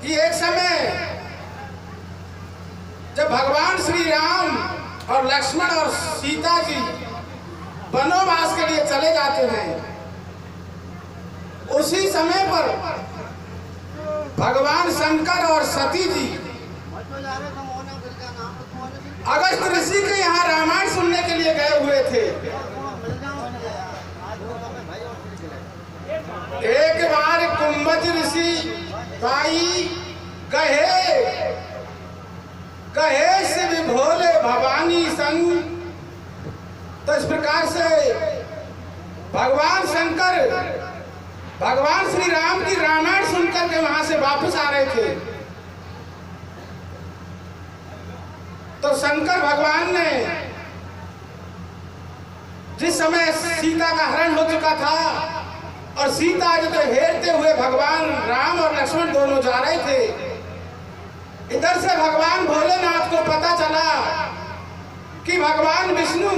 कि एक समय जब भगवान श्री राम और लक्ष्मण और सीता जी वनवास के लिए चले जाते हैं, उसी समय पर भगवान शंकर और सती जी अगस्त ऋषि के यहाँ रामायण सुनने के लिए गए हुए थे। एक बार कुंभज ऋषि भाई कहे से भी भोले भवानी संग। तो इस प्रकार से भगवान शंकर भगवान श्री राम की रामायण सुनकर के वहां से वापस आ रहे थे। तो शंकर भगवान ने जिस समय सीता का हरण हो चुका था और सीता जी को हेरते हुए भगवान राम और लक्ष्मण दोनों जा रहे थे, इधर से भगवान भोलेनाथ को पता चला कि भगवान विष्णु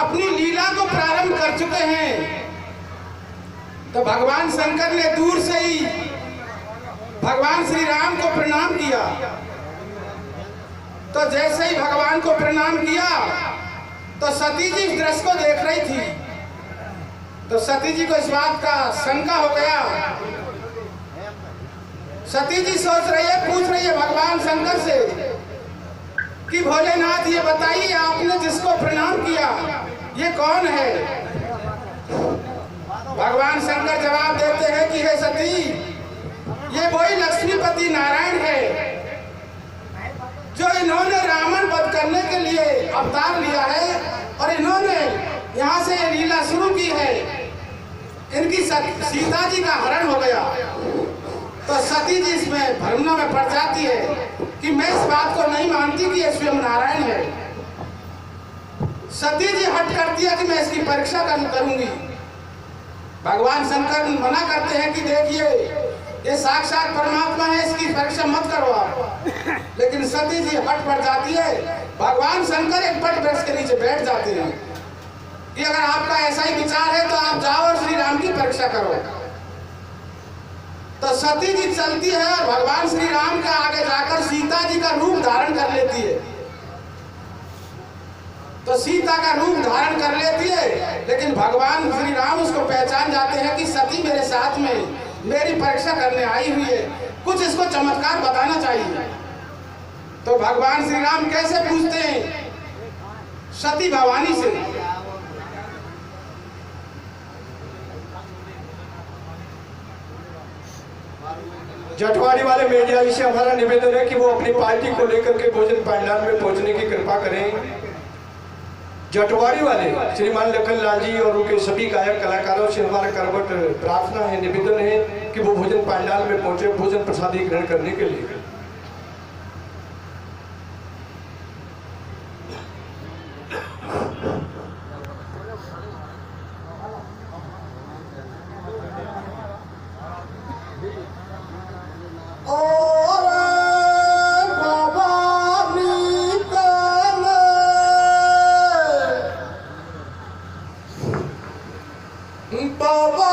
अपनी लीला को प्रारंभ कर चुके हैं। तो भगवान शंकर ने दूर से ही भगवान श्री राम को प्रणाम किया। तो जैसे ही भगवान को प्रणाम किया तो सती जी इस दृश्य को देख रही थी। तो सती जी को इस बात का शंका हो गया। सती जी सोच रही है, पूछ रही है भगवान शंकर से कि भोलेनाथ ये बताइए, आपने जिसको प्रणाम किया ये कौन है? भगवान शंकर जवाब देते हैं कि हे सती, ये वही लक्ष्मीपति नारायण है जो इन्होंने रावण वध करने के लिए अवतार लिया है और इन्होंने यहाँ से ये लीला शुरू की है। इनकी सीता जी का हरण हो गया। तो सती जी इसमें भ्रमणा में पड़ जाती है कि मैं इस बात को नहीं मानती कि ये स्वयं नारायण है। सती जी हट करती है कि मैं इसकी परीक्षा करूंगी। भगवान शंकर मना करते हैं कि देखिए ये साक्षात परमात्मा है, इसकी परीक्षा मत करो आप। लेकिन सती जी हट पड़ जाती है। भगवान शंकर एक बट वृक्ष के नीचे बैठ जाते हैं कि अगर आपका ऐसा ही विचार है तो आप जाओ और श्री राम की परीक्षा करो। तो सती जी चलती है और भगवान श्री राम के आगे जाकर सीता जी का रूप धारण कर लेती है। तो सीता का रूप धारण कर लेती है, लेकिन भगवान श्री राम उसको पहचान जाते हैं कि सती मेरे साथ में मेरी परीक्षा करने आई हुई है, कुछ इसको चमत्कार बताना चाहिए। तो भगवान श्री राम कैसे पूछते हैं? सती भवानी से। जटवाड़ी वाले मीडिया से हमारा निवेदन है कि वो अपनी पार्टी को लेकर के भोजन पंडाल में पहुंचने की कृपा करें। जटवाड़ी वाले श्रीमान लखन लाल जी और उनके सभी गायक कलाकारों से हमारा करवट प्रार्थना है, निवेदन है कि वो भोजन पंडाल में पहुंचे भोजन प्रसादी ग्रहण करने के लिए। बाबा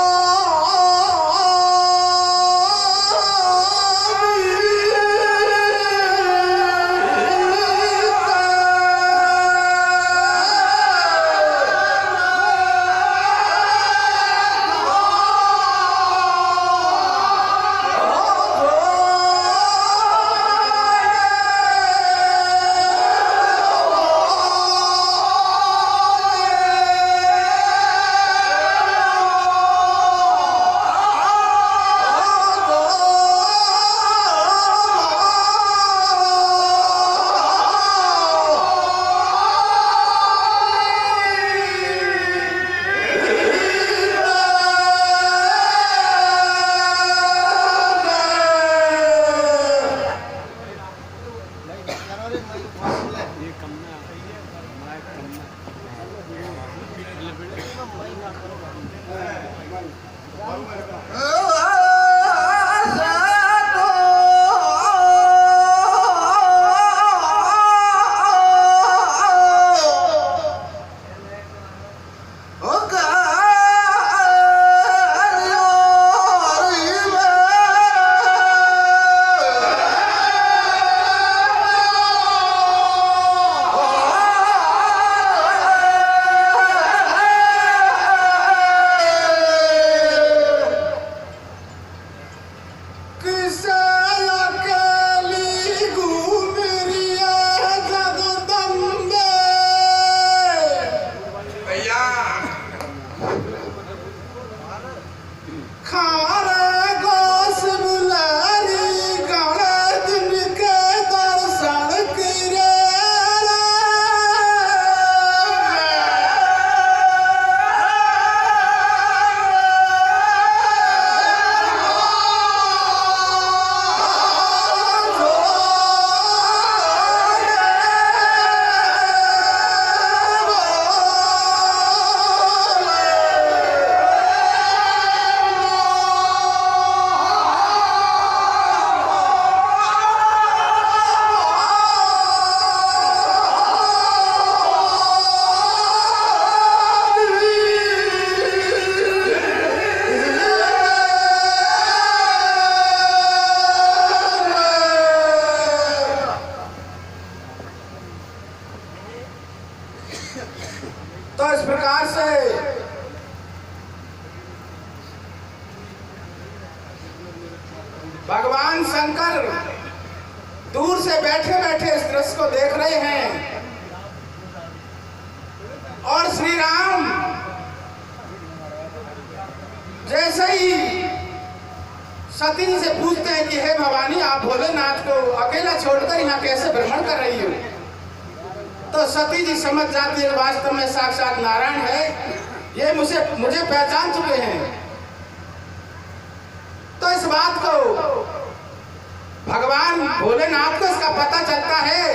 भगवान शंकर दूर से बैठे बैठे इस दृश्य को देख रहे हैं और श्री राम जैसे ही सती जी से पूछते हैं कि हे भवानी, आप भोलेनाथ को अकेला छोड़कर यहाँ कैसे भ्रमण कर रही हो? तो सती जी समझ जाती है वास्तव में साक्षात नारायण है, ये मुझे पहचान चुके हैं। तो इस बात को भगवान भोलेनाथ को इसका पता चलता है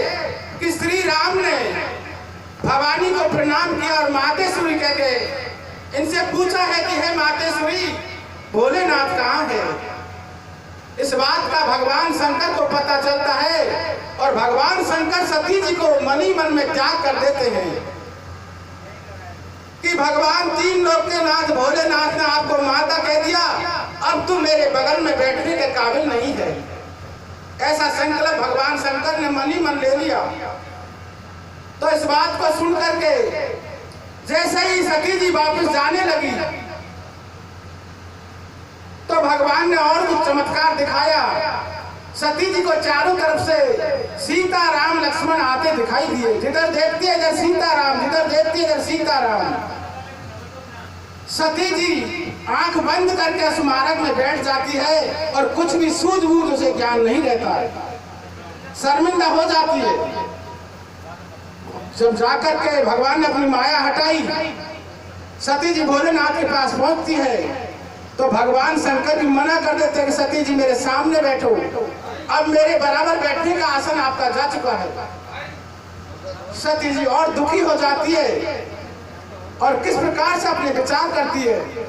कि श्री राम ने भवानी को प्रणाम किया और मातेश्वरी कह के इनसे पूछा है कि हे मातेश्वरी, भोलेनाथ कहाँ है? इस बात का भगवान शंकर को पता चलता है और भगवान शंकर सती जी को मन ही मन में त्याग कर देते हैं कि भगवान तीन लोक के नाथ भोलेनाथ ने आपको माता कह दिया, अब तू मेरे बगल में बैठने के काबिल नहीं है। ऐसा संकल्प भगवान शंकर ने मन ही मन ले लिया। तो इस बात को सुन करके जैसे ही सती जी वापस जाने लगी तो भगवान ने और कुछ चमत्कार दिखाया। सती जी को चारों तरफ से सीता राम लक्ष्मण आते दिखाई दिए। जिधर देखती है इधर सीताराम, जिधर देखती है इधर सीताराम। सती जी आंख बंद करके स्मारक में बैठ जाती है और कुछ भी सूझबूझ उसे ज्ञान नहीं रहता है, शर्मिंदा हो जाती है। जब जाकर के भगवान ने अपनी माया हटाई, सती जी भोलेनाथ के पास पहुंचती है तो भगवान शंकर भी मना कर देते हैं कि सती जी मेरे सामने बैठो, अब मेरे बराबर बैठने का आसन आपका जा चुका है। सती जी और दुखी हो जाती है और किस प्रकार से अपने विचार करती है।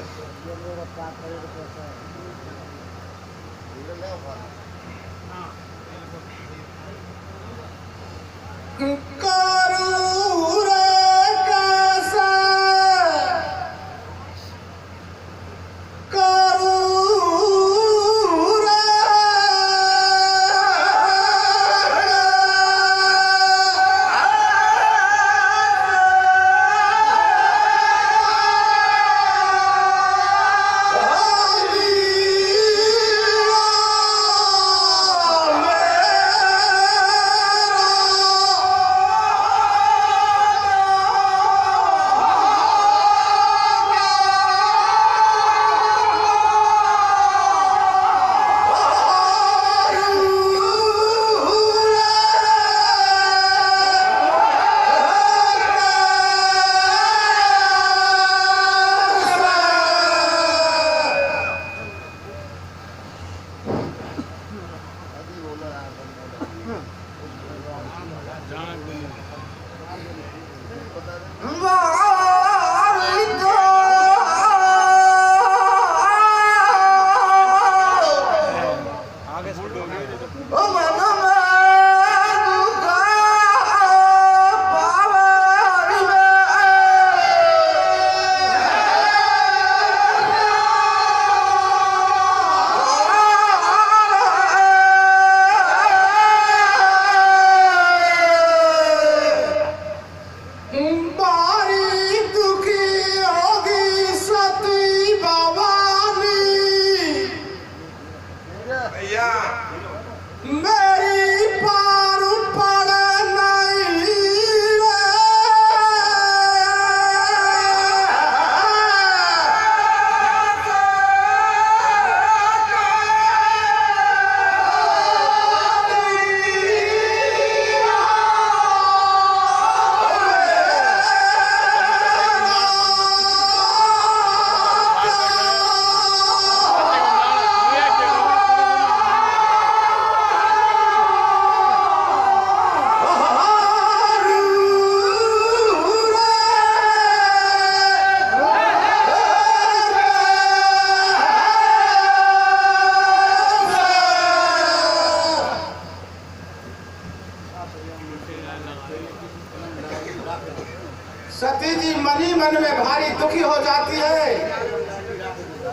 सती जी मन ही मन में भारी दुखी हो जाती है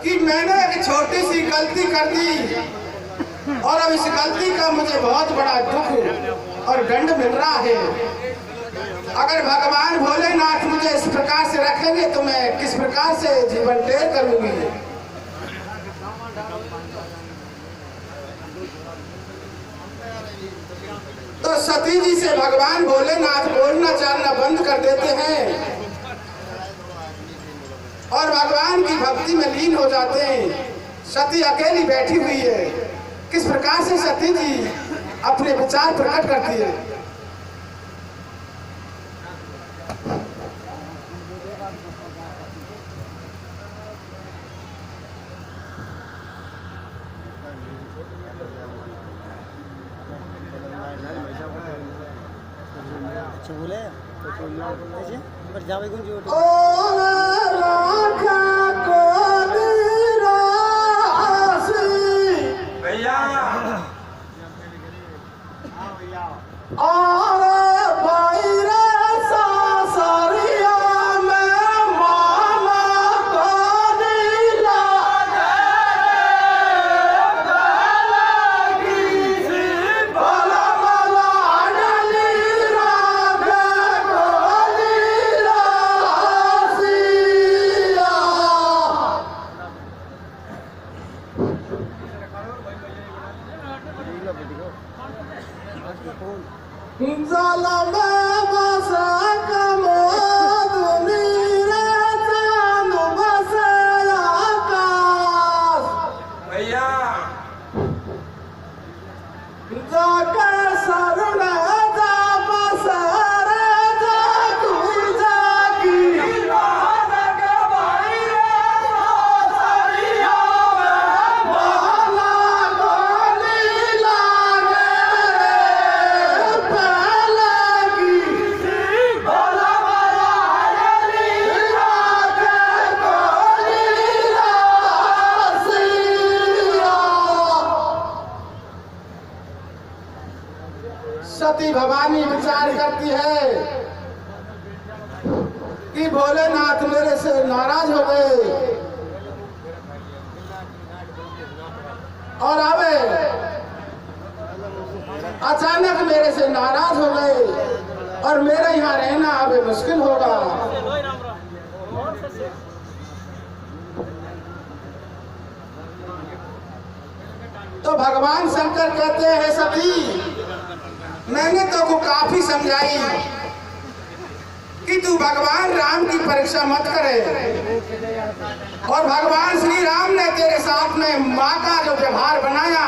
कि मैंने एक छोटी सी गलती कर दी और अब इस गलती का मुझे बहुत बड़ा दुख और दंड मिल रहा है। अगर भगवान भोलेनाथ मुझे इस प्रकार से रखेंगे तो मैं किस प्रकार से जीवन तय करूंगी। तो सती जी से भगवान भोलेनाथ बोलना चालना बंद कर देते हैं और भगवान की भक्ति में लीन हो जाते हैं। सती अकेली बैठी हुई है। किस प्रकार से सती जी अपने विचार प्रकट करती है। सती भवानी विचार करती है कि भोलेनाथ मेरे से नाराज हो गए और अब अचानक मेरे से नाराज हो गए और मेरा यहाँ रहना अब मुश्किल होगा। तो भगवान शंकर कहते हैं सती मैंने तो को काफी समझाई कि तू भगवान राम की परीक्षा मत करे और भगवान श्री राम ने तेरे साथ में माँ का जो व्यवहार बनाया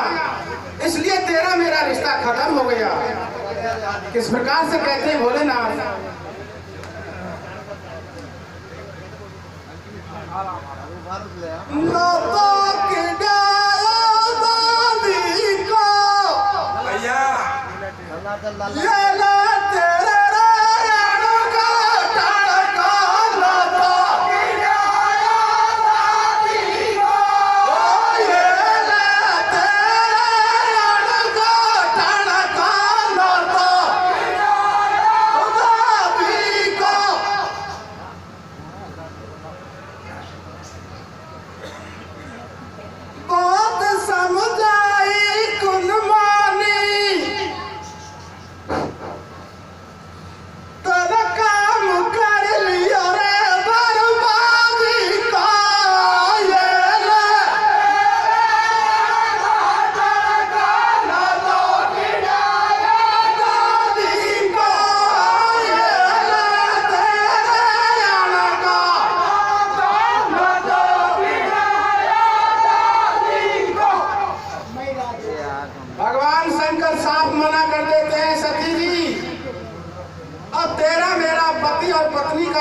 इसलिए तेरा मेरा रिश्ता खत्म हो गया। किस प्रकार से कहते हैं भोलेनाथ।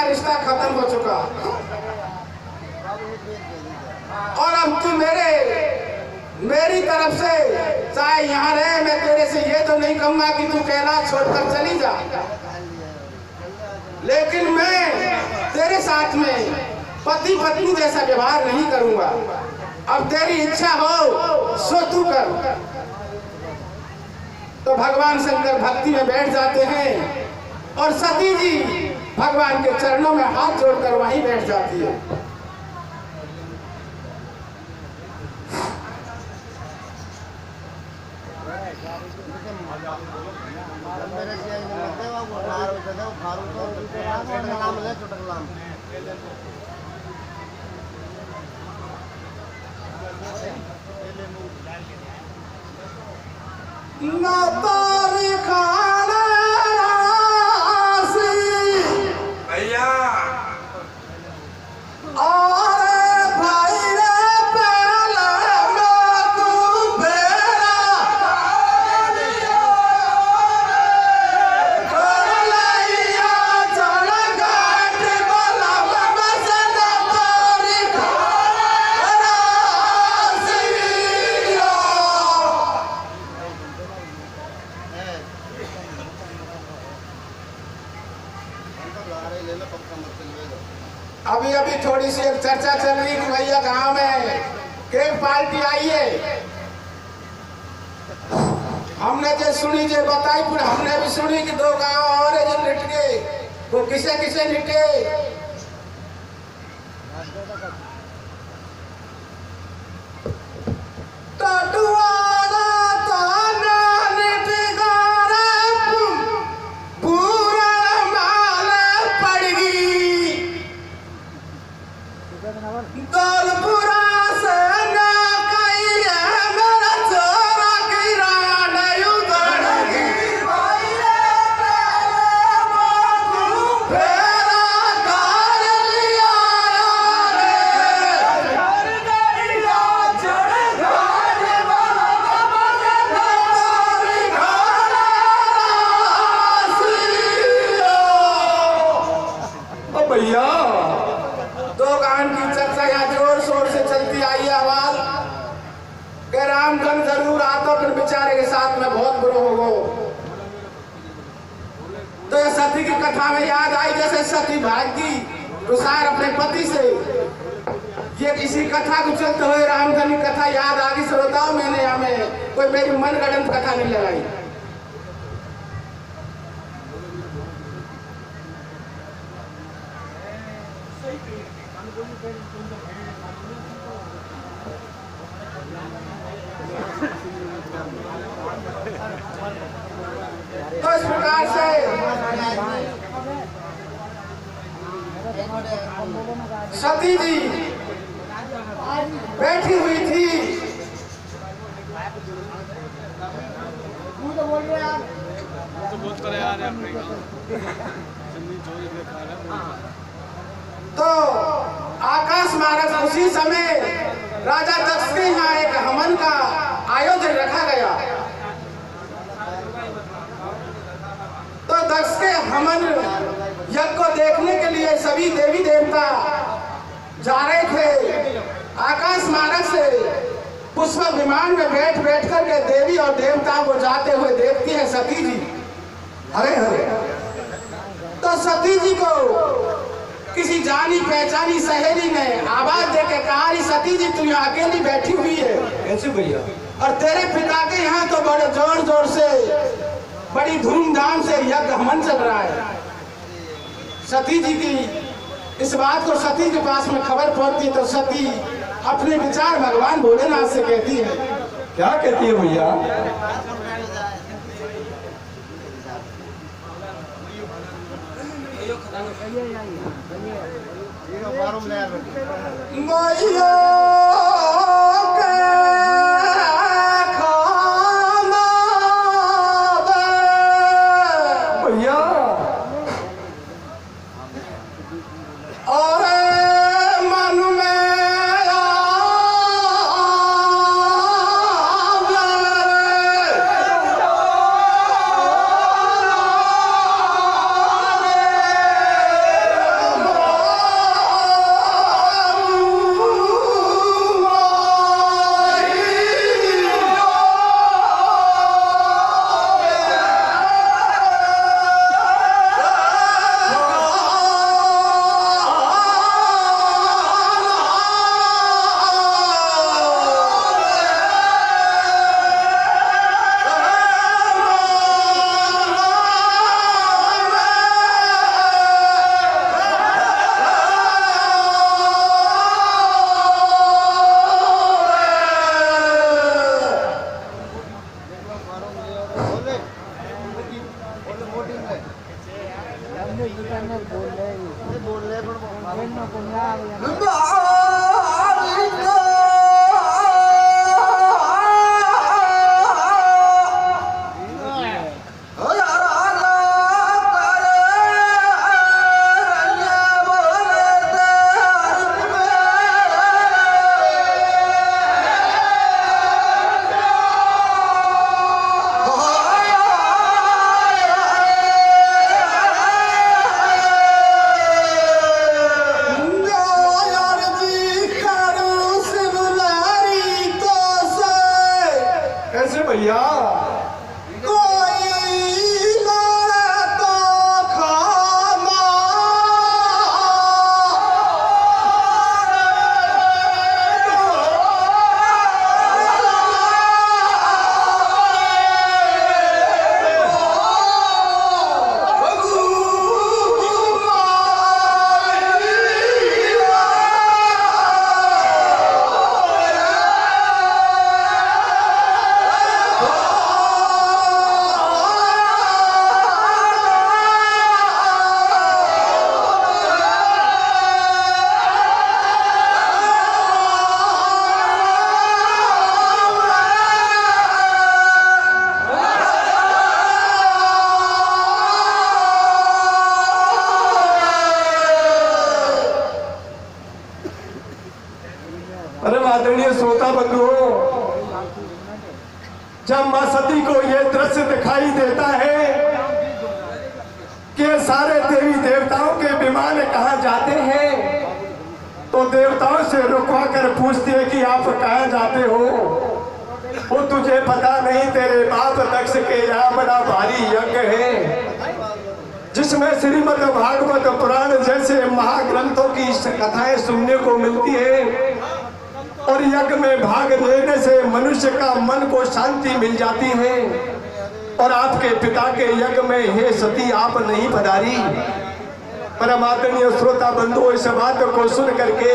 रिश्ता खत्म हो चुका और अब तू मेरी तरफ से चाहे यहाँ रहे, मैं तेरे से ये तो नहीं कहूंगा कि तू कैलाश छोड़कर चली जा, लेकिन मैं तेरे साथ में पति पत्नी जैसा व्यवहार नहीं करूंगा। अब तेरी इच्छा हो सो तू कर। तो भगवान शंकर भक्ति में बैठ जाते हैं और सती जी भगवान के चरणों में हाथ जोड़कर वहीं बैठ जाती है। ना तारी खाना रासी भैया और भाई रे पहले में तू बेड़ा चढ़ लइया चढ़ घाट बोला बसन तारी खाना रासी अभी अभी थोड़ी सी एक चर्चा चल रही कि भैया गांव में एक पार्टी आई है। हमने जो सुनी जो बताई फिर हमने भी सुनी कि दो गांव और है जो लिट गए। वो किसे किसे लिटे? टटुआना ताना लिट गारे पूरा माल पड़ गई। दौलपुरा से ना कई है मेरा चोरा गिरा नहीं उधर फेरा कर लिया भैया दो गान की चर्चा यहाँ जोर शोर से चलती आई है। आवाज के रामधन जरूर आता फिर बेचारे के साथ में बहुत बुरा होगा। तो ये सती की कथा में याद आई जैसे सती भागी तुषार अपने पति से। ये इसी कथा को चलते हुए रामधन की कथा याद आ गई श्रोताओं। मैंने हमें कोई मेरी मनगढ़ंत कथा नहीं लगाई। तो इस प्रकार से सती जी बैठी हुई थी। तो आकाश मार्ग उसी समय राजा दक्ष के यहाँ एक हवन का आयोजन रखा गया। तो दक्ष के हवन यज्ञ को देखने के लिए सभी देवी देवता जा रहे थे। आकाश मार्ग से पुष्पक विमान में बैठ करके देवी और देवताओं को जाते हुए देखती है सती जी। हरे हरे। तो सती जी को किसी जानी पहचानी सहेली ने आवाज देके कहा, सती जी तू यहाँ अकेली बैठी हुई है कैसे भैया? और तेरे पिता के यहाँ तो बड़े जोर जोर से बड़ी धूमधाम से यज्ञ हवन चल रहा है। सती जी की इस बात को सती के पास में खबर पहुंचती तो सती अपने विचार भगवान भोलेनाथ से कहती है। क्या कहती है भैया? मैया कैसे भैया? कोई लड़े तो खाना, अरे आदरणीय श्रोता बंधुओं, जब मां सती को यह दृश्य दिखाई देता है कि सारे देवी देवताओं के विमान कहाँ जाते हैं, तो देवताओं से रुकवा कर पूछती है कि आप कहाँ जाते हो? वो तुझे पता नहीं, तेरे बाप दक्ष के यहाँ बड़ा भारी यज्ञ है जिसमें श्रीमद् भागवत पुराण जैसे महाग्रंथों की कथाएं सुनने को मिलती है, और यज्ञ में भाग लेने से मनुष्य का मन को शांति मिल जाती है। और आपके पिता के यज्ञ में हे सती आप नहीं पधारी। परम आदरणीय श्रोता बंधु, इस बात को सुन करके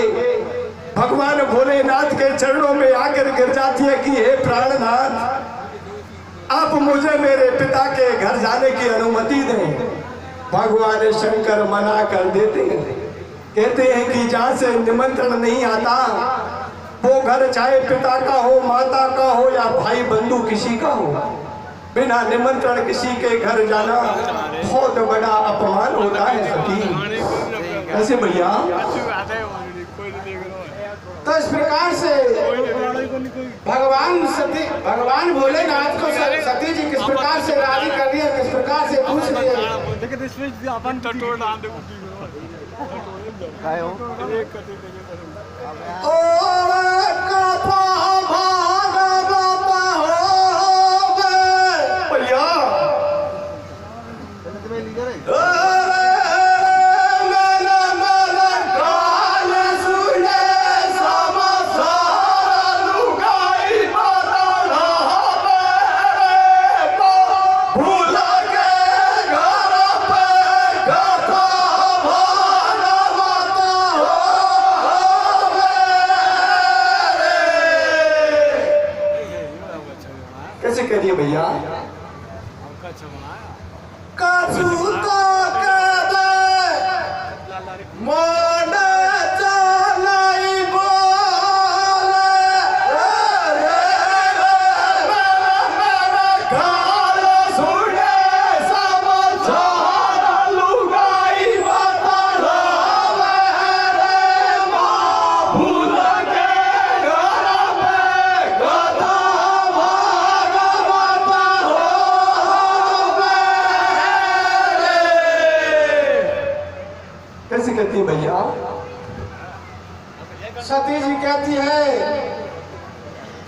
भगवान भोलेनाथ के चरणों में आकर गिर जाती है कि हे प्राणनाथ, आप मुझे मेरे पिता के घर जाने की अनुमति दें। भगवान शंकर मना कर देते हैं, कहते हैं कि जहाँ से निमंत्रण नहीं आता वो घर चाहे पिता का हो, माता का हो या भाई बंधु किसी का हो, बिना निमंत्रण किसी के घर जाना बहुत बड़ा अपमान होता है सती। ऐसे भैया, तो इस प्रकार से भगवान भोलेनाथ को सती जी किस प्रकार से राजी कर रही है, किस प्रकार से पूछ रही है। कैसे करिए भैया? कैसे कहती है भैया? सती जी कहती है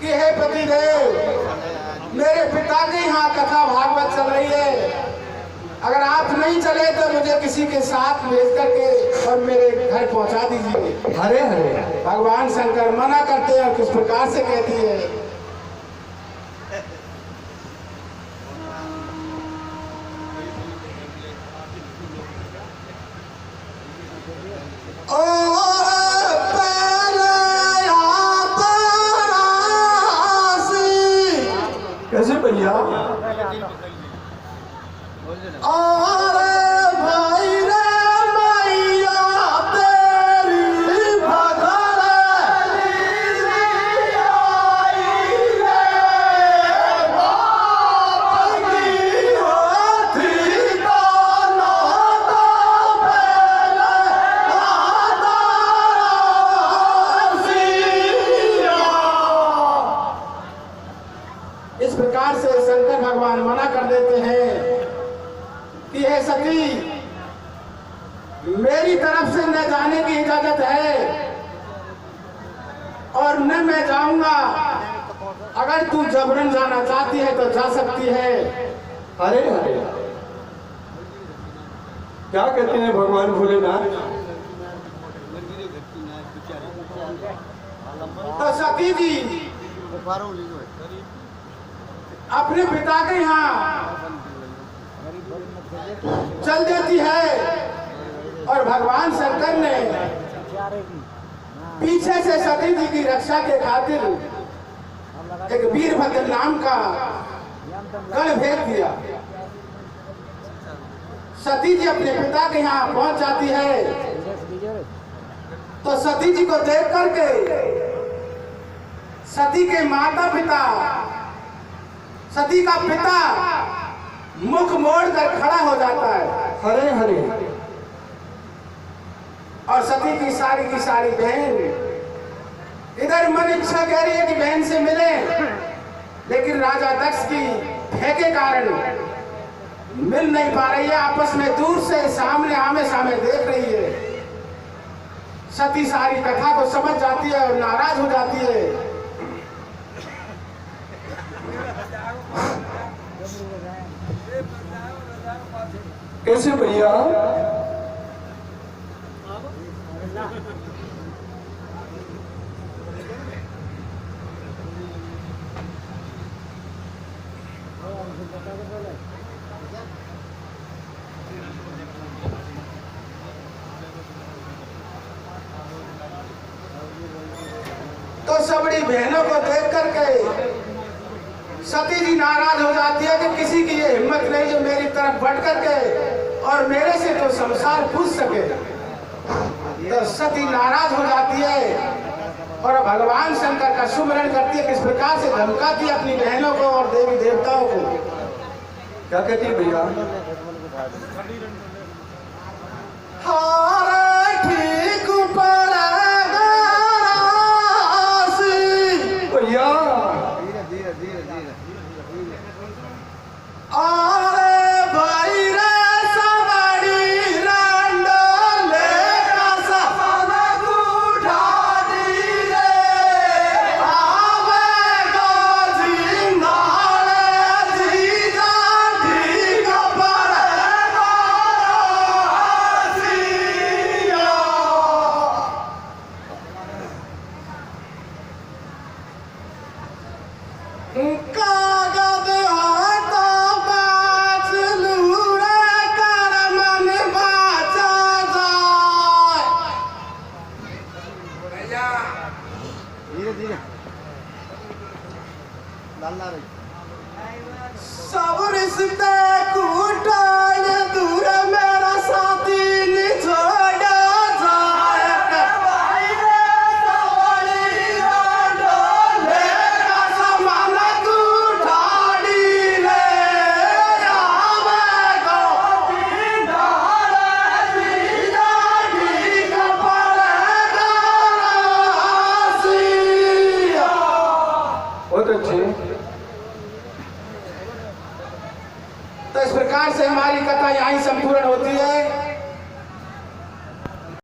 कि हे पतिदेव, मेरे पिता के यहाँ कथा भागवत चल रही है, अगर आप नहीं चले तो मुझे किसी के साथ भेज करके और मेरे घर पहुंचा दीजिए। हरे हरे। भगवान शंकर मना करते हैं और किस प्रकार से कहती है। कैसे भैया? भाई रे मैया तेरी इस प्रकार से शंकर भगवान मना कर देते हैं कि हे सती, मेरी तरफ से न जाने की इजाजत है और न मैं जाऊंगा अगर तू जबरन जाना चाहती है तो जा सकती है। अरे अरे क्या कहते हैं भगवान भोलेनाथ? तो सती जी अपने पिता के यहाँ चल देती है और भगवान शंकर ने पीछे से सती जी की रक्षा के खातिर एक वीरभद्र नाम का गण भेज दिया। सती जी अपने पिता के यहाँ पहुंच जाती है तो सती जी को देख करके सती के माता पिता, सती का पिता मुख मोड़ कर खड़ा हो जाता है। हरे हरे और सती की सारी बहन इधर मन इच्छा कह रही है कि बहन से मिले, लेकिन राजा दक्ष की भय के कारण मिल नहीं पा रही है। आपस में दूर से सामने आमे सामने देख रही है। सती सारी कथा को समझ जाती है और नाराज हो जाती है। कैसे भैया? तो सबड़ी बहनों को देख करके सती जी नाराज हो जाती है कि किसी की ये हिम्मत नहीं जो मेरी तरफ बढ़ करके और मेरे से तो संसार पूछ सके। तो सती नाराज हो जाती है और भगवान शंकर का सुमरण करती है। किस प्रकार से धमकाती है अपनी बहनों को और देवी देवताओं को। क्या कहती है भैया? ठीक पर भैया अरे भाई रे सवारी रंडोले का सफन उठा दी रे आवे गो जिंदाले जीजा ठीक पर कागज हाथ बाज लूरे कर मन बाचा जाए। धीरे धीरे डालना रही। सब रिश्ते कूटान दूर मेरा साथी निछोड़ जाए। भाई रे सवारी रंडोले का समान उठाड़ी रे आवे गो जिंदाले जीजा ठीक पड़ेगा रासिया। बहुत अच्छे। तो इस प्रकार से हमारी कथा यहीं संपूर्ण होती है।